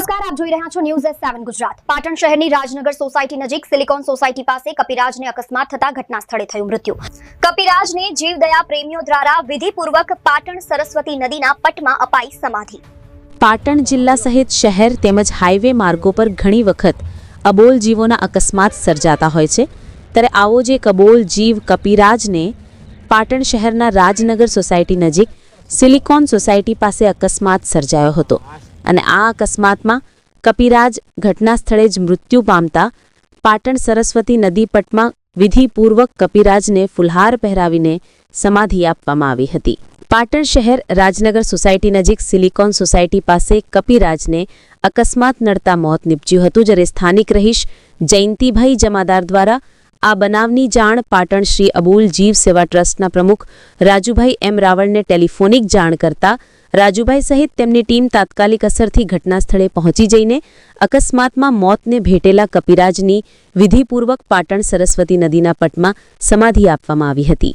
નમસ્કાર, આપ જોઈ રહ્યા છો ન્યૂઝ S7 ગુજરાત। પાટણ શહેરની રાજનગર સોસાયટી નજીક સિલિકોન સોસાયટી પાસે કપિરાજને અકસ્માત થતા ઘટના સ્થળે થયું મૃત્યુ। કપિરાજને જીવદયા પ્રેમીઓ દ્વારા વિધિપૂર્વક પાટણ સરસ્વતી નદીના પટમાં અપાઈ સમાધિ। પાટણ જિલ્લા સહિત શહેર તેમજ હાઈવે માર્ગો પર ઘણી વખત અબોલ જીવોના અકસ્માત સર્જાતા હોય છે, ત્યારે આવો જ એક અબોલ જીવ કપિરાજને પાટણ શહેરના રાજનગર સોસાયટી નજીક સિલિકોન સોસાયટી પાસે અકસ્માત સર્જાયો હતો અને આ અકસ્માતમાં કપિરાજ ઘટના સ્થળે જ મૃત્યુ પામતા પાટણ સરસ્વતી નદી પટમાં વિધિપૂર્વક કપિરાજને ફુલહાર પહેરાવીને સમાધિ આપવામાં આવી હતી। પાટણ શહેર રાજનગર સોસાયટી નજીક સિલિકોન સોસાયટી પાસે કપિરાજને અકસ્માત નડતા મોત નીપજ્યું હતું, જ્યારે સ્થાનિક રહીશ જયંતિભાઈ જમાદાર દ્વારા આ બનાવની જાણ પાટણ શ્રી અબોલ જીવ સેવા ટ્રસ્ટના પ્રમુખ રાજુભાઈ એમ રાવળને ટેલિફોનિક જાણ કરતા રાજુભાઈ સહિત તેમની ટીમ તાત્કાલિક અસરથી ઘટના સ્થળે પહોંચી જઈને અકસ્માતમાં મોતને ભેટેલા કપિરાજની વિધિપૂર્વક પાટણ સરસ્વતી નદીના પટમાં સમાધિ આપવામાં આવી હતી।